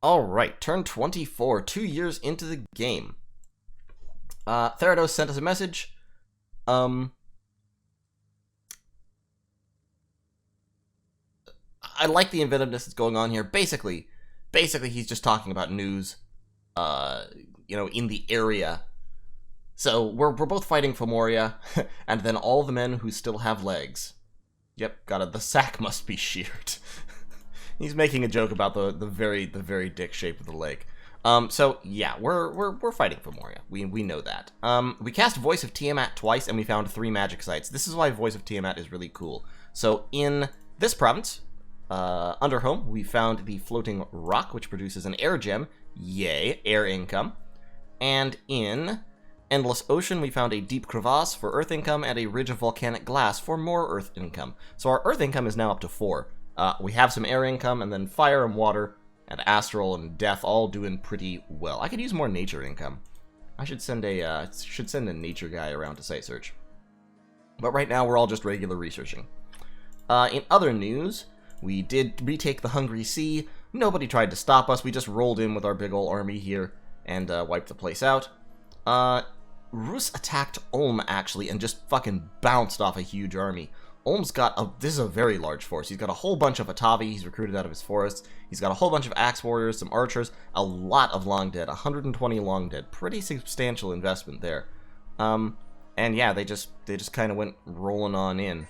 Alright, turn 24, 2 years into the game. Therodos sent us a message. I like the inventiveness that's going on here. Basically he's just talking about news, in the area. So we're both fighting Fomoria, and then all the men who still have legs. Yep, got it. The sack must be sheared. He's making a joke about the very dick shape of the leg. So yeah, we're fighting Fomoria. We know that. We cast Voice of Tiamat twice, and we found 3 magic sites. This is why Voice of Tiamat is really cool. So in this province, under home, we found the Floating Rock, which produces an air gem. Yay, air income. And in Endless Ocean, we found a Deep Crevasse for earth income and a Ridge of Volcanic Glass for more earth income. So our earth income is now up to 4. We have some air income, and then fire and water and astral and death all doing pretty well. I could use more nature income. I should send a nature guy around to site search. But right now we're all just regular researching. In other news, we did retake the Hungry Sea. Nobody tried to stop us. We just rolled in with our big ol' army here and wiped the place out. Rus attacked Ulm actually and just fucking bounced off a huge army. Ulm's got this is a very large force. He's got a whole bunch of Atavi he's recruited out of his forests. He's got a whole bunch of axe warriors, some archers, a lot of long dead, 120 long dead. Pretty substantial investment there. And yeah, they just kind of went rolling on in.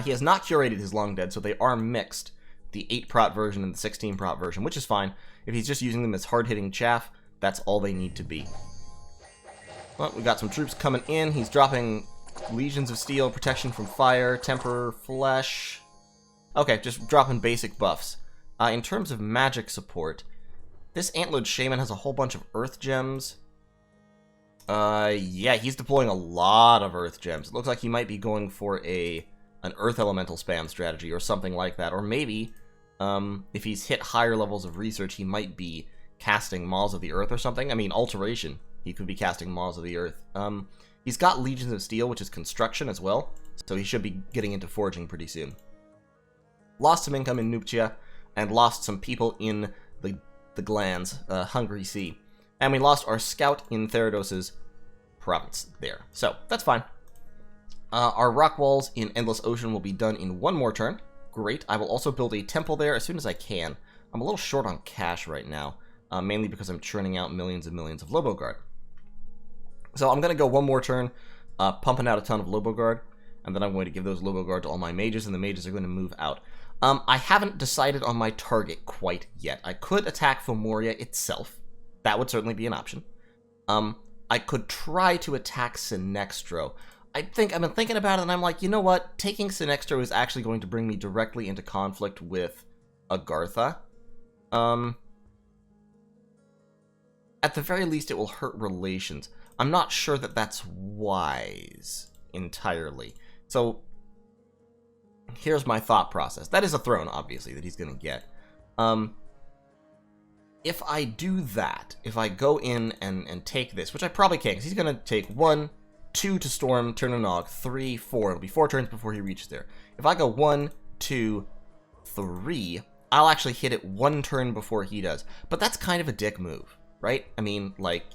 He has not curated his long dead, so they are mixed. The 8-prot version and the 16-prot version, which is fine. If he's just using them as hard-hitting chaff, that's all they need to be. Well, we got some troops coming in. He's dropping Legions of Steel, Protection from Fire, Temper, Flesh. Okay, just dropping basic buffs. In terms of magic support, this Antlered Shaman has a whole bunch of Earth Gems. Yeah, he's deploying a lot of Earth Gems. It looks like he might be going for an Earth Elemental spam strategy or something like that. Or maybe, if he's hit higher levels of research, he might be casting Maws of the Earth or something. I mean, Alteration. He could be casting Maws of the Earth. He's got Legions of Steel, which is construction as well, so he should be getting into forging pretty soon. Lost some income in Nuptia, and lost some people in the Glands, Hungry Sea. And we lost our scout in Therodos' province there. So, that's fine. Our rock walls in Endless Ocean will be done in 1 more turn. Great. I will also build a temple there as soon as I can. I'm a little short on cash right now, mainly because I'm churning out millions and millions of Lobo Guard. So I'm going to go 1 more turn, pumping out a ton of Lobo Guard, and then I'm going to give those Lobo Guard to all my mages, and the mages are going to move out. I haven't decided on my target quite yet. I could attack Fomoria itself. That would certainly be an option. I could try to attack Sinextro. I've been thinking about it, and I'm like, you know what? Taking Sinextro is actually going to bring me directly into conflict with Agartha. At the very least, it will hurt relations. I'm not sure that that's wise entirely. So, here's my thought process. That is a throne, obviously, that he's going to get. If I do that, if I go in and take this, which I probably can't, because he's going to take 1, 2 to storm, turn a nog, 3, 4. It'll be 4 turns before he reaches there. If I go 1, 2, 3, I'll actually hit it 1 turn before he does. But that's kind of a dick move, right? I mean, like,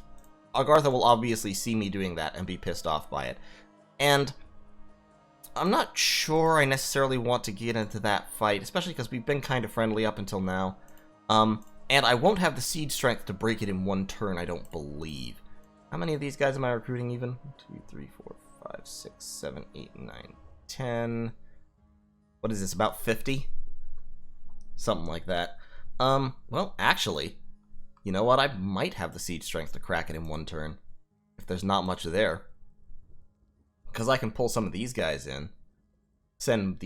Agartha will obviously see me doing that and be pissed off by it. And I'm not sure I necessarily want to get into that fight, especially because we've been kind of friendly up until now. And I won't have the siege strength to break it in 1 turn, I don't believe. How many of these guys am I recruiting even? 1, 2, 3, 4, 5, 6, 7, 8, 9, 10. What is this, about 50? Something like that. Well, actually, you know what? I might have the siege strength to crack it in 1 turn, if there's not much there. Because I can pull some of these guys in. Send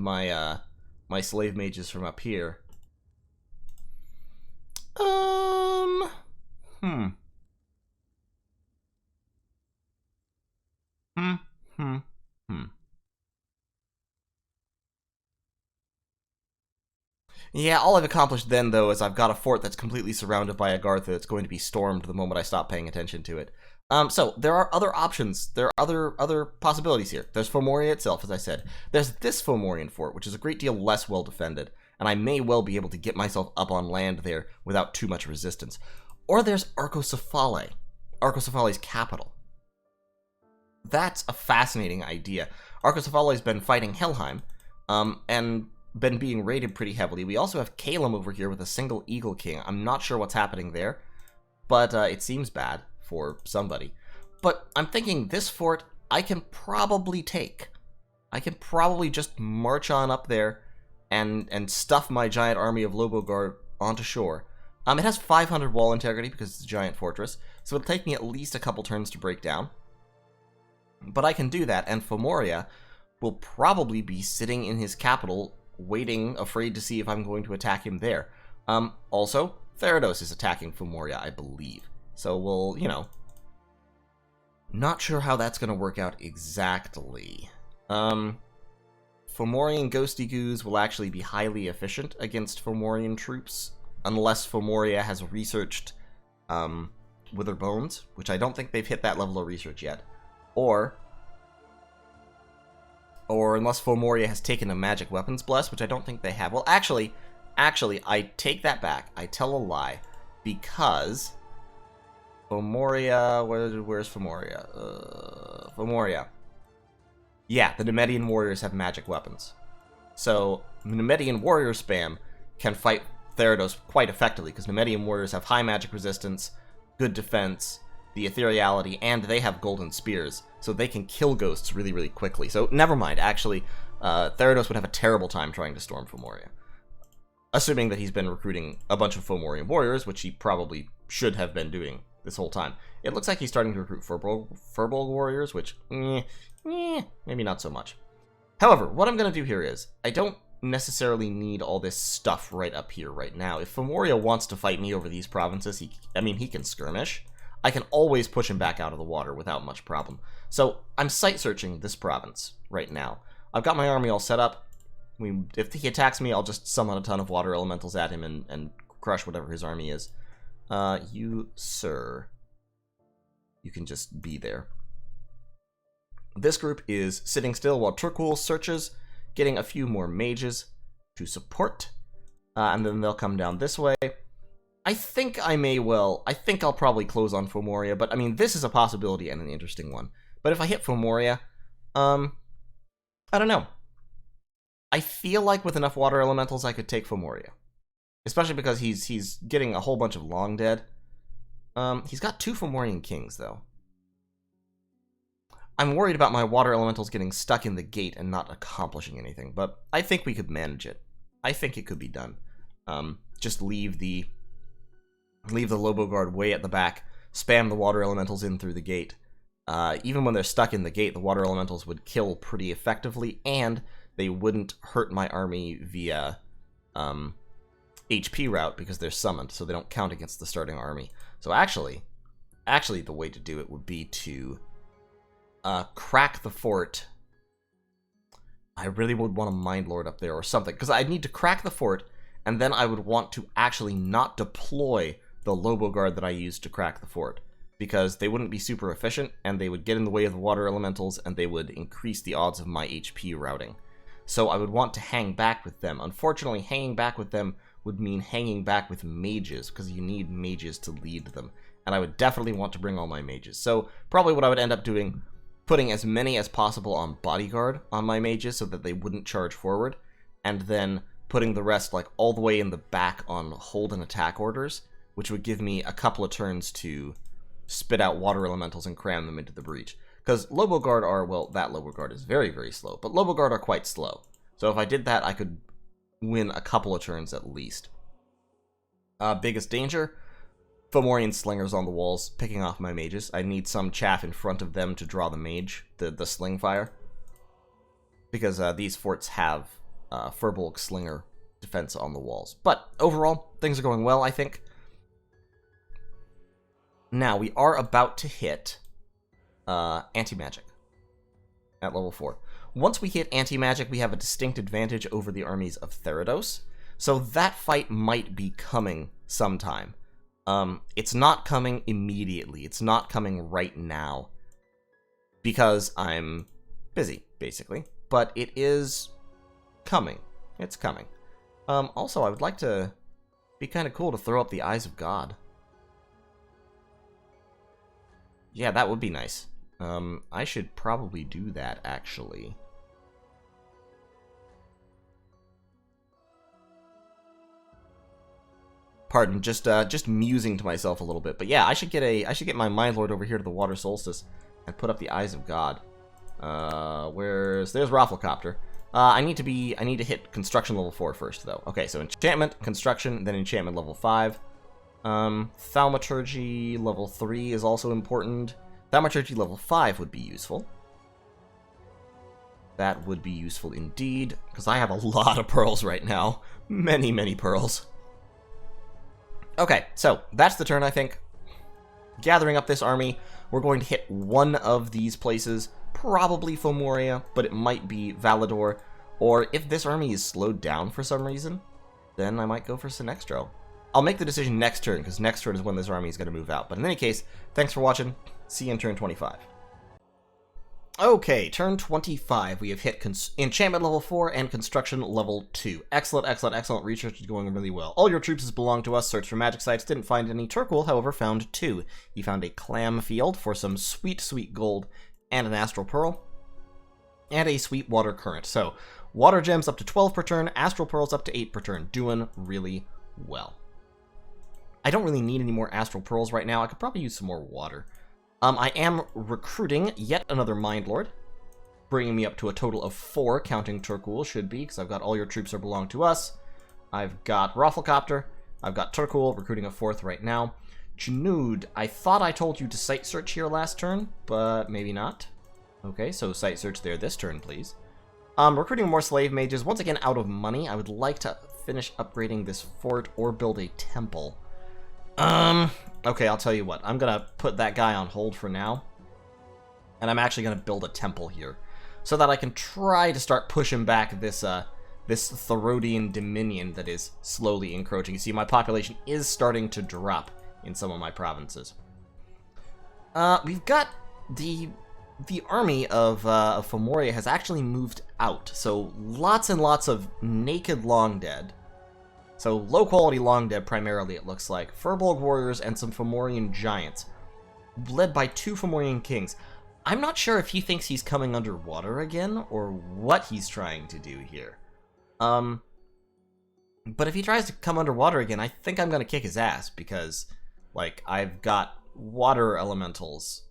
my, my slave mages from up here. Yeah, all I've accomplished then, though, is I've got a fort that's completely surrounded by Agartha. It's going to be stormed the moment I stop paying attention to it. So, there are other options. There are other possibilities here. There's Fomoria itself, as I said. There's this Fomorian fort, which is a great deal less well defended. and I may well be able to get myself up on land there without too much resistance. Or there's Arcoscephale, Arcoscephale's capital. That's a fascinating idea. Arcoscephale's been fighting Helheim, and been being raided pretty heavily. We also have Caelum over here with a single Eagle King. I'm not sure what's happening there, but it seems bad for somebody. But I'm thinking this fort I can probably take. I can probably just march on up there and stuff my giant army of Lobo Guard onto shore. It has 500 wall integrity because it's a giant fortress, so it'll take me at least a couple turns to break down. But I can do that, and Fomoria will probably be sitting in his capital, waiting, afraid to see if I'm going to attack him there. Also, Therodos is attacking Fomoria, I believe. So we'll, not sure how that's going to work out exactly. Fomorian Ghosty Goos will actually be highly efficient against Fomorian troops, unless Fomoria has researched Wither Bones, which I don't think they've hit that level of research yet. Or unless Fomoria has taken a Magic Weapons Bless, which I don't think they have. Well, actually, I take that back. I tell a lie. Because Fomoria... Where's Fomoria? Fomoria. Yeah, the Nemedian Warriors have magic weapons. So, Nemedian Warrior spam can fight Therodos quite effectively, because Nemedian Warriors have high magic resistance, good defense, the ethereality, and they have golden spears, so they can kill ghosts really, really quickly. So, never mind. Actually, Therodos would have a terrible time trying to storm Fomoria. Assuming that he's been recruiting a bunch of Fomorian warriors, which he probably should have been doing this whole time. It looks like he's starting to recruit Furbolg warriors, which, maybe not so much. However, what I'm going to do here is, I don't necessarily need all this stuff right up here right now. If Fomoria wants to fight me over these provinces, he can skirmish. I can always push him back out of the water without much problem. So, I'm site searching this province right now. I've got my army all set up. If he attacks me, I'll just summon a ton of water elementals at him and crush whatever his army is. You, sir, you can just be there. This group is sitting still while Turkul searches, getting a few more mages to support, and then they'll come down this way. I think I'll probably close on Fomoria, but I mean, this is a possibility and an interesting one. But if I hit Fomoria, I don't know. I feel like with enough water elementals I could take Fomoria. Especially because he's getting a whole bunch of long dead. He's got 2 Fomorian kings, though. I'm worried about my water elementals getting stuck in the gate and not accomplishing anything, but I think we could manage it. I think it could be done. Just leave the Lobo Guard way at the back, spam the water elementals in through the gate. Even when they're stuck in the gate, the water elementals would kill pretty effectively, and they wouldn't hurt my army via HP route because they're summoned, so they don't count against the starting army. So actually the way to do it would be to crack the fort. I really would want a Mind Lord up there or something, because I'd need to crack the fort, and then I would want to actually not deploy the Lobo Guard that I used to crack the fort, because they wouldn't be super efficient, and they would get in the way of the water elementals, and they would increase the odds of my HP routing. So I would want to hang back with them. Unfortunately, hanging back with them would mean hanging back with mages, because you need mages to lead them, and I would definitely want to bring all my mages. So probably what I would end up doing, putting as many as possible on bodyguard on my mages so that they wouldn't charge forward, and then putting the rest like all the way in the back on hold and attack orders, which would give me a couple of turns to spit out water elementals and cram them into the breach. Because Lobo Guard are, well, that Lobo Guard is very, very slow, but Lobo Guard are quite slow. So if I did that, I could win a couple of turns at least. Biggest danger, Fomorian slingers on the walls, picking off my mages. I need some chaff in front of them to draw the mage, the sling fire. Because these forts have Furbolg slinger defense on the walls. But overall, things are going well, I think. Now, we are about to hit anti-magic at level 4. Once we hit anti-magic, we have a distinct advantage over the armies of Therodos. So that fight might be coming sometime. It's not coming immediately. It's not coming right now. Because I'm busy, basically. But it is coming. It's coming. Also, I would like to... Be kind of cool to throw up the Eyes of God. Yeah, that would be nice. I should probably do that, actually. Pardon, just musing to myself a little bit. But yeah, I should get my Mind Lord over here to the Water Solstice and put up the Eyes of God. There's Rafflecopter. I need to hit construction level 4 first, though. Okay, so enchantment, construction, then enchantment level 5. Thaumaturgy level 3 is also important. Thaumaturgy level 5 would be useful. That would be useful indeed, because I have a lot of pearls right now. Many, many pearls. Okay, so that's the turn, I think. Gathering up this army, we're going to hit one of these places. Probably Fomoria, but it might be Valador. Or if this army is slowed down for some reason, then I might go for Sinextro. I'll make the decision next turn, because next turn is when this army is going to move out. But in any case, thanks for watching. See you in turn 25. Okay, turn 25. We have hit enchantment level 4 and construction level 2. Excellent, excellent, excellent. Research is going really well. All your troops belong to us. Search for magic sites. Didn't find any. Turquil, however, found 2. He found a clam field for some sweet, sweet gold and an astral pearl, and a sweet water current. So, water gems up to 12 per turn, astral pearls up to 8 per turn. Doing really well. I don't really need any more astral pearls right now. I could probably use some more water. I am recruiting yet another Mind Lord, bringing me up to a total of 4, counting Turquil should be, because I've got all your troops that belong to us. I've got Rafflecopter. I've got Turquil, recruiting a 4th right now. Janud, I thought I told you to site search here last turn, but maybe not. Okay, so site search there this turn, please. Recruiting more slave mages. Once again, out of money. I would like to finish upgrading this fort or build a temple. Okay, I'll tell you what. I'm gonna put that guy on hold for now. And I'm actually gonna build a temple here, so that I can try to start pushing back this Therodian dominion that is slowly encroaching. You see, my population is starting to drop in some of my provinces. We've got the army of Fomoria has actually moved out, so lots and lots of naked long dead. So low quality long dead primarily, it looks like. Furbolg warriors and some Fomorian giants, led by 2 Fomorian kings. I'm not sure if he thinks he's coming underwater again, or what he's trying to do here. But if he tries to come underwater again, I think I'm gonna kick his ass, because, like, I've got water elementals.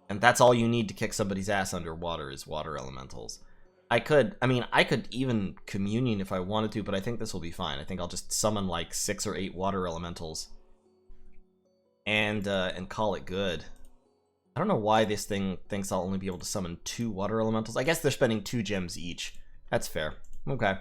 And that's all you need to kick somebody's ass underwater is water elementals. I could even communion if I wanted to, but I think this will be fine. I think I'll just summon like 6 or 8 water elementals and call it good. I don't know why this thing thinks I'll only be able to summon 2 water elementals. I guess they're spending 2 gems each. That's fair. Okay.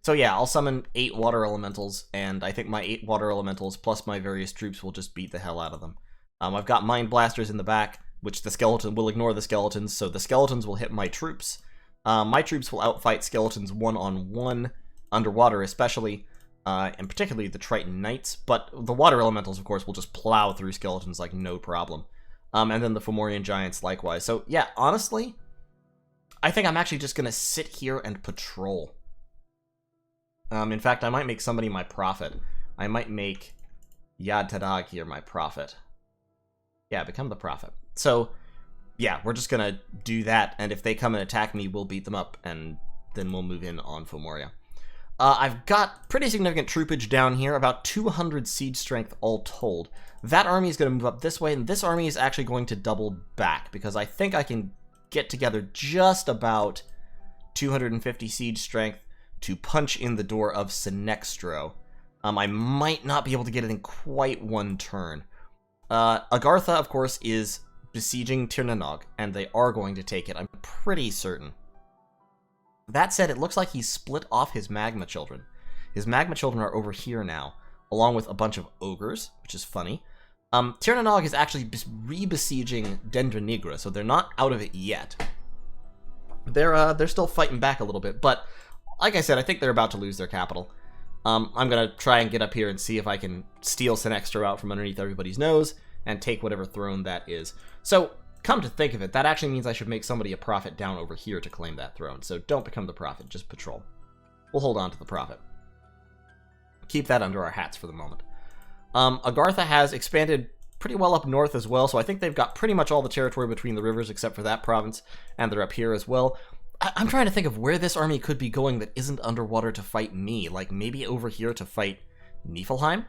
So yeah, I'll summon 8 water elementals, and I think my 8 water elementals plus my various troops will just beat the hell out of them. I've got Mind Blasters in the back, which the skeleton will ignore the skeletons, so the skeletons will hit my troops. My troops will outfight skeletons one-on-one, underwater especially, and particularly the Triton Knights, but the water elementals, of course, will just plow through skeletons like no problem. And then the Fomorian giants likewise. So yeah, honestly, I think I'm actually just going to sit here and patrol. In fact, I might make somebody my prophet. I might make Yad Tadag here my prophet. Yeah, become the prophet. So yeah, we're just gonna do that, and if they come and attack me, we'll beat them up, and then we'll move in on Fomoria. I've got pretty significant troopage down here, about 200 siege strength all told. That army is going to move up this way, and this army is actually going to double back, because I think I can get together just about 250 siege strength to punch in the door of Sinextro. I might not be able to get it in quite one turn. Agartha, of course, is besieging Tir Na, and they are going to take it, I'm pretty certain. That said, it looks like he's split off his Magma Children. His Magma Children are over here now, along with a bunch of ogres, which is funny. Tir Na is actually re-besieging Dendra Nigra, so they're not out of it yet. They're still fighting back a little bit, but like I said, I think they're about to lose their capital. I'm gonna try and get up here and see if I can steal Sinextro out from underneath everybody's nose and take whatever throne that is. So, come to think of it, that actually means I should make somebody a prophet down over here to claim that throne. So don't become the prophet, just patrol. We'll hold on to the prophet. keep that under our hats for the moment. Agartha has expanded pretty well up north as well, so I think they've got pretty much all the territory between the rivers except for that province, and they're up here as well. I'm trying to think of where this army could be going that isn't underwater to fight me. Like, maybe over here to fight Niefelheim?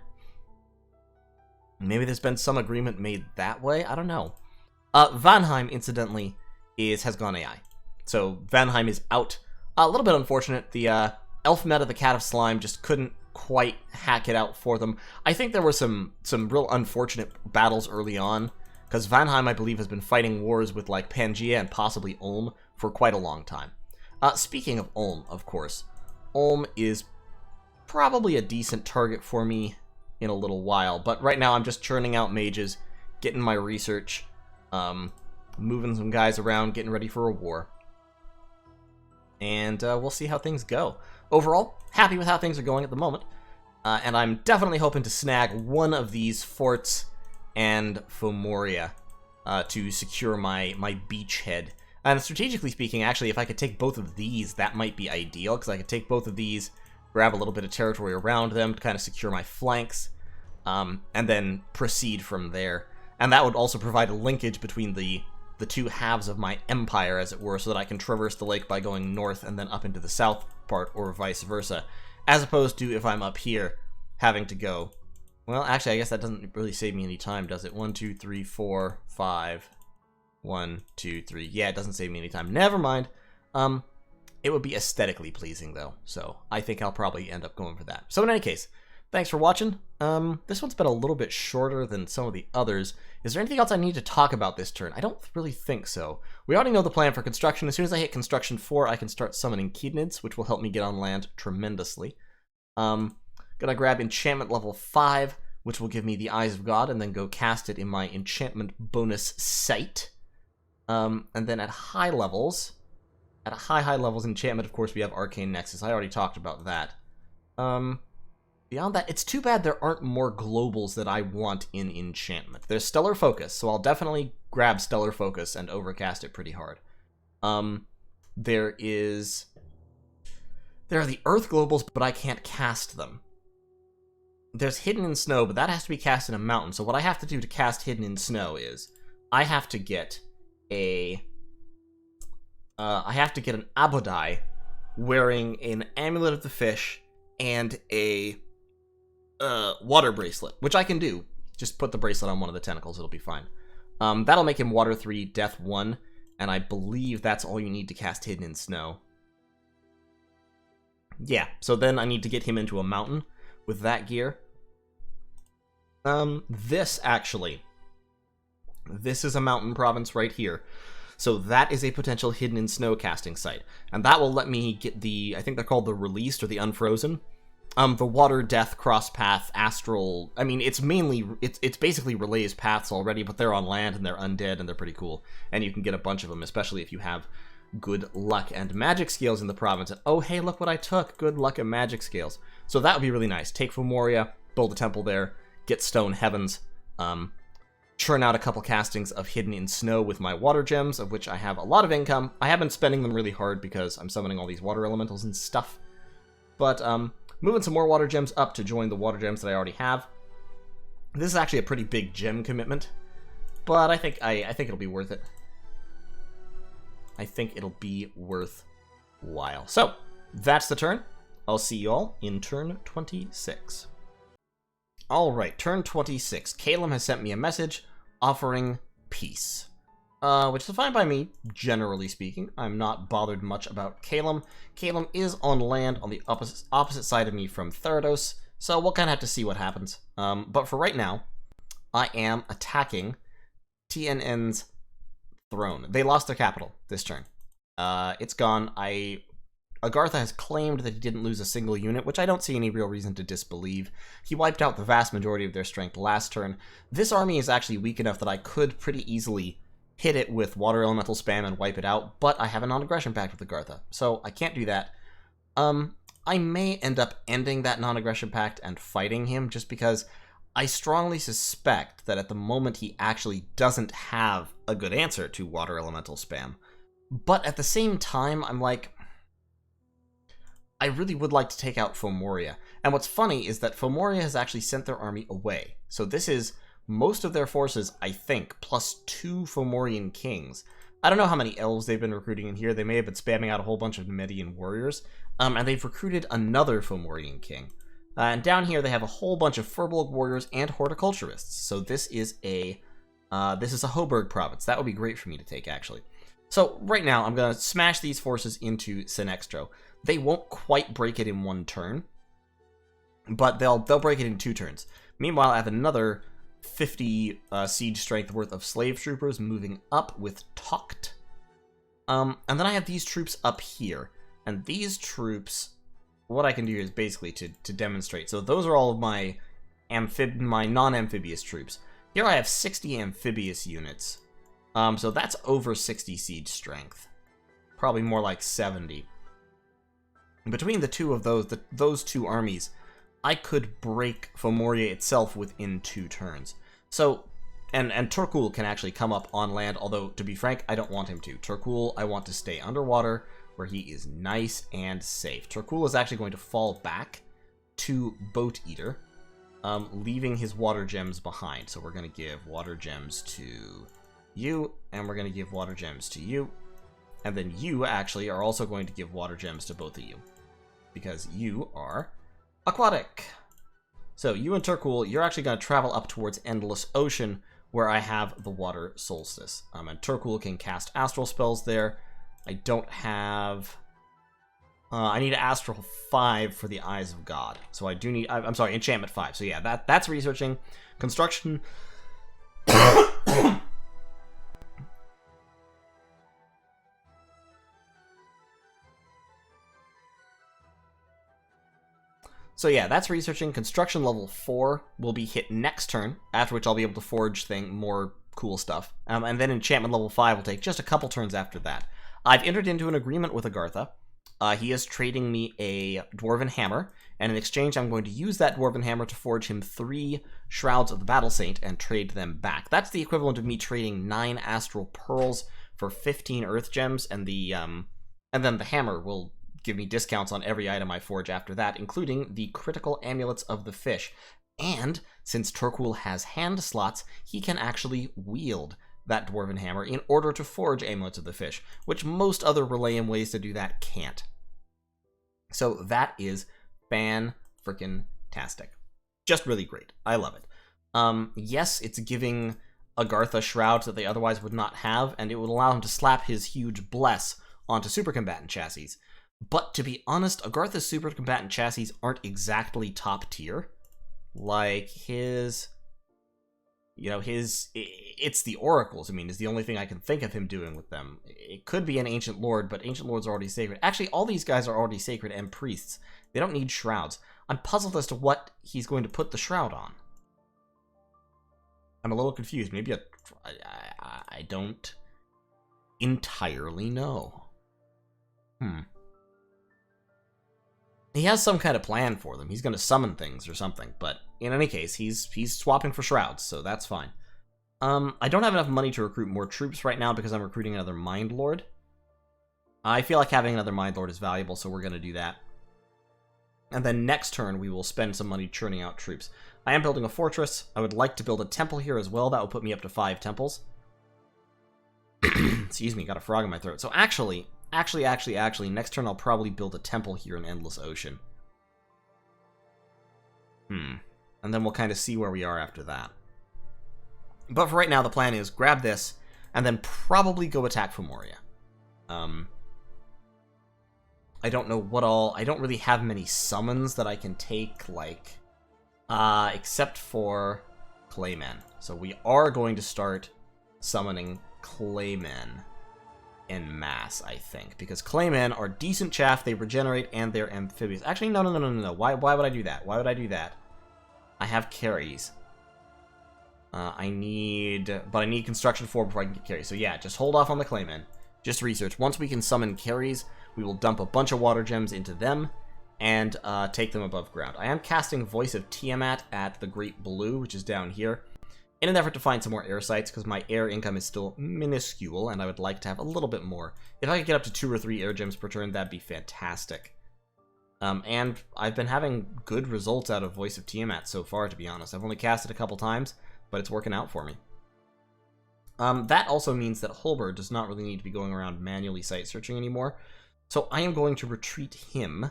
Maybe there's been some agreement made that way? I don't know. Vanheim, incidentally, has gone AI. So Vanheim is out. A little bit unfortunate. The elf meta, the Cat of Slime, just couldn't quite hack it out for them. I think there were some real unfortunate battles early on, because Vanheim, I believe, has been fighting wars with, like, Pangaea and possibly Ulm for quite a long time. Speaking of Ulm, of course, Ulm is probably a decent target for me in a little while, but right now I'm just churning out mages, getting my research, moving some guys around, getting ready for a war. And we'll see how things go. Overall, happy with how things are going at the moment, and I'm definitely hoping to snag one of these forts and Fomoria to secure my beachhead. And strategically speaking, actually, if I could take both of these, that might be ideal, because I could take both of these, grab a little bit of territory around them to kind of secure my flanks, and then proceed from there. And that would also provide a linkage between the two halves of my empire, as it were, so that I can traverse the lake by going north and then up into the south part, or vice versa, as opposed to if I'm up here, having to go... Well, actually, I guess that doesn't really save me any time, does it? 1, 2, 3, 4, 5... 1, 2, 3. Yeah, it doesn't save me any time. Never mind. It would be aesthetically pleasing, though, so I think I'll probably end up going for that. So in any case, thanks for watching. This one's been a little bit shorter than some of the others. Is there anything else I need to talk about this turn? I don't really think so. We already know the plan for construction. As soon as I hit construction 4, I can start summoning Kidnids, which will help me get on land tremendously. Gonna grab enchantment level 5, which will give me the Eyes of God, and then go cast it in my enchantment bonus site. And then at high levels, high levels enchantment, of course, we have Arcane Nexus. I already talked about that. Beyond that, it's too bad there aren't more globals that I want in enchantment. There's Stellar Focus, so I'll definitely grab Stellar Focus and overcast it pretty hard. There are the Earth globals, but I can't cast them. There's Hidden in Snow, but that has to be cast in a mountain. So what I have to do to cast Hidden in Snow is I have to get an Abodai wearing an Amulet of the Fish and a water bracelet, which I can do. Just put the bracelet on one of the tentacles, it'll be fine. That'll make him Water 3, Death 1, and I believe that's all you need to cast Hidden in Snow. Yeah, so then I need to get him into a mountain with that gear. This is a mountain province right here. So that is a potential Hidden in Snow casting site. And that will let me get the, I think they're called the Released or the Unfrozen. The Water, Death, Cross Path, Astral. I mean, it's basically Relay's paths already, but they're on land and they're undead and they're pretty cool. And you can get a bunch of them, especially if you have good luck and magic scales in the province. And oh, hey, look what I took. Good luck and magic scales. So that would be really nice. Take Fomoria, build a temple there, get Stone Heavens, churn out a couple castings of Hidden in Snow with my water gems, of which I have a lot of income. I have been spending them really hard because I'm summoning all these water elementals and stuff. But moving some more water gems up to join the water gems that I already have. This is actually a pretty big gem commitment, but I think it'll be worth it. I think it'll be worthwhile. So that's the turn. I'll see you all in turn 26. Alright, turn 26. Caelum has sent me a message offering peace. Which is fine by me, generally speaking. I'm not bothered much about Caelum. Caelum is on land on the opposite side of me from Therodos, so we'll kind of have to see what happens. But for right now, I am attacking TNN's throne. They lost their capital this turn. It's gone. Agartha has claimed that he didn't lose a single unit, which I don't see any real reason to disbelieve. He wiped out the vast majority of their strength last turn. This army is actually weak enough that I could pretty easily hit it with water elemental spam and wipe it out, but I have a non-aggression pact with Agartha, so I can't do that. I may end up ending that non-aggression pact and fighting him, just because I strongly suspect that at the moment he actually doesn't have a good answer to water elemental spam. But at the same time, I'm like, I really would like to take out Fomoria. And what's funny is that Fomoria has actually sent their army away. So this is most of their forces, I think, plus 2 Fomorian kings. I don't know how many elves they've been recruiting in here. They may have been spamming out a whole bunch of Nemedian warriors. And they've recruited another Fomorian king. And down here they have a whole bunch of Furbolg warriors and horticulturists. So this is a Hoburg province. That would be great for me to take, actually. So right now I'm going to smash these forces into Sinextro. They won't quite break it in 1 turn, but they'll break it in 2 turns. Meanwhile, I have another 50 siege strength worth of slave troopers moving up with Tokt. And then I have these troops up here. And these troops, what I can do is basically to demonstrate. So those are all of my non-amphibious troops. Here I have 60 amphibious units. So that's over 60 siege strength. Probably more like 70. Between the two of those 2 armies, I could break Fomoria itself within 2 turns. So, and Turkul can actually come up on land, although, to be frank, I don't want him to. Turkul, I want to stay underwater, where he is nice and safe. Turkul is actually going to fall back to Boat Eater, leaving his water gems behind. So we're going to give water gems to you, and we're going to give water gems to you. And then you, actually, are also going to give water gems to both of you, because you are aquatic. So you and Turkul, you're actually going to travel up towards Endless Ocean, where I have the Water Solstice. And Turkul can cast astral spells there. I don't have... I need Astral 5 for the Eyes of God. So I do need... I'm sorry, Enchantment 5. So yeah, that's researching. Construction... So yeah, that's researching. Construction level 4 will be hit next turn, after which I'll be able to forge more cool stuff. And then enchantment level 5 will take just a couple turns after that. I've entered into an agreement with Agartha. He is trading me a Dwarven Hammer, and in exchange I'm going to use that Dwarven Hammer to forge him 3 Shrouds of the Battle Saint and trade them back. That's the equivalent of me trading 9 Astral Pearls for 15 Earth Gems, and then the Hammer will give me discounts on every item I forge after that, including the critical amulets of the fish. And since Turkul has hand slots, he can actually wield that Dwarven Hammer in order to forge amulets of the fish, which most other Relayan ways to do that can't. So that is fan-frickin-tastic. Just really great. I love it. Yes, it's giving Agartha shrouds that they otherwise would not have, and it would allow him to slap his huge bless onto super combatant chassis. But to be honest, Agartha's super combatant chassis aren't exactly top tier. Like it's the oracles, is the only thing I can think of him doing with them. It could be an Ancient Lord, but Ancient Lords are already sacred. Actually, all these guys are already sacred and priests. They don't need shrouds. I'm puzzled as to what he's going to put the shroud on. I'm a little confused. Maybe I don't entirely know. He has some kind of plan for them. He's going to summon things or something, but in any case, he's swapping for shrouds, so that's fine. I don't have enough money to recruit more troops right now because I'm recruiting another Mind Lord. I feel like having another Mind Lord is valuable, so we're going to do that. And then next turn, we will spend some money churning out troops. I am building a fortress. I would like to build a temple here as well. That will put me up to 5 temples. Excuse me, got a frog in my throat. So actually, next turn I'll probably build a temple here in Endless Ocean. And then we'll kind of see where we are after that. But for right now, the plan is grab this, and then probably go attack Fomoria. I don't know what all... I don't really have many summons that I can take, except for Claymen. So we are going to start summoning Claymen en masse, I think, because Claymen are decent chaff, they regenerate, and they're amphibious. Actually, no. Why would I do that? Why would I do that? I have carries. I need construction 4 before I can get carries. So yeah, just hold off on the Claymen. Just research. Once we can summon carries, we will dump a bunch of water gems into them and take them above ground. I am casting Voice of Tiamat at the Great Blue, which is down here, in an effort to find some more air sites, because my air income is still minuscule, and I would like to have a little bit more. If I could get up to 2 or 3 air gems per turn, that'd be fantastic. And I've been having good results out of Voice of Tiamat so far, to be honest. I've only cast it a couple times, but it's working out for me. That also means that Holber does not really need to be going around manually site searching anymore. So I am going to retreat him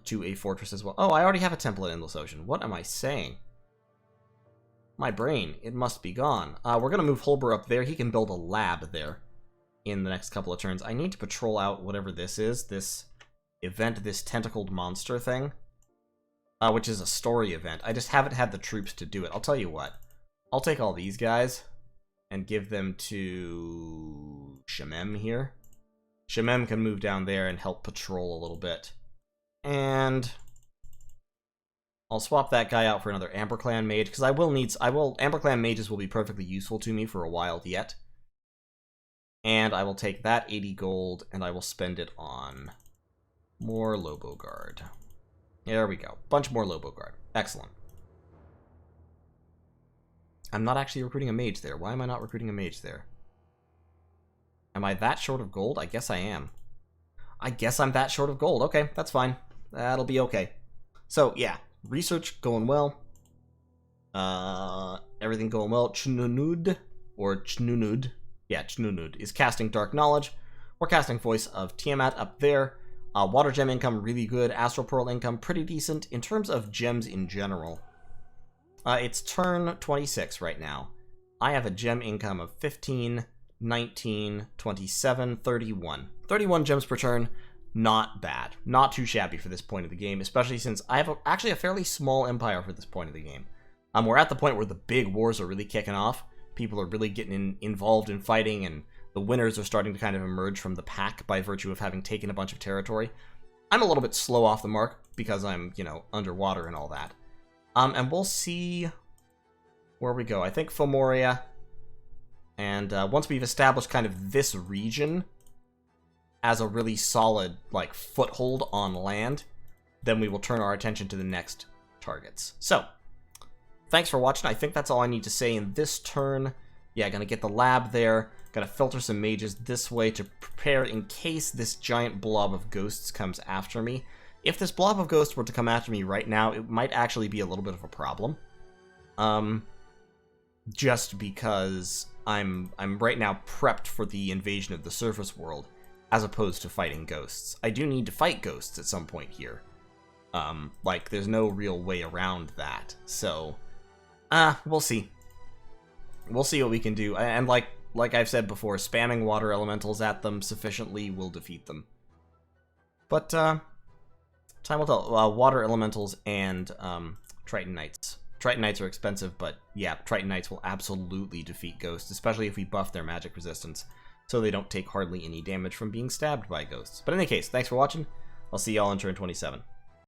to a fortress as well. Oh, I already have a temple in Endless Ocean. What am I saying? My brain, it must be gone. We're going to move Holber up there. He can build a lab there in the next couple of turns. I need to patrol out whatever this is, this event, this tentacled monster thing, which is a story event. I just haven't had the troops to do it. I'll tell you what. I'll take all these guys and give them to Shamem here. Shamem can move down there and help patrol a little bit. And I'll swap that guy out for another Amber Clan mage, because Amber Clan mages will be perfectly useful to me for a while yet. And I will take that 80 gold, and I will spend it on more Lobo Guard. There we go. Bunch more Lobo Guard. Excellent. I'm not actually recruiting a mage there. Why am I not recruiting a mage there? Am I that short of gold? I guess I am. I guess I'm that short of gold. Okay, that's fine. That'll be okay. So, yeah. Research going well. Everything going well. Chnunud, or Chnunud. Yeah, Chnunud is casting Dark Knowledge. We're casting Voice of Tiamat up there. Water gem income, really good. Astral Pearl income, pretty decent. In terms of gems in general, it's turn 26 right now. I have a gem income of 15, 19, 27, 31. 31 gems per turn. Not bad. Not too shabby for this point of the game, especially since I have actually a fairly small empire for this point of the game. We're at the point where the big wars are really kicking off. People are really getting involved in fighting, and the winners are starting to kind of emerge from the pack by virtue of having taken a bunch of territory. I'm a little bit slow off the mark because I'm, underwater and all that. And we'll see where we go. I think Fomoria, and once we've established kind of this region as a really solid, foothold on land, then we will turn our attention to the next targets. So, thanks for watching. I think that's all I need to say in this turn. Yeah, gonna get the lab there. Gonna filter some mages this way to prepare in case this giant blob of ghosts comes after me. If this blob of ghosts were to come after me right now, it might actually be a little bit of a problem. Just because I'm right now prepped for the invasion of the surface world, as opposed to fighting ghosts. I do need to fight ghosts at some point here. There's no real way around that. So, we'll see. We'll see what we can do. And like I've said before, spamming water elementals at them sufficiently will defeat them. But, time will tell. Water elementals and, Triton Knights. Triton Knights are expensive, but yeah, Triton Knights will absolutely defeat ghosts, especially if we buff their magic resistance, so they don't take hardly any damage from being stabbed by ghosts. But in any case, thanks for watching. I'll see y'all in turn 27.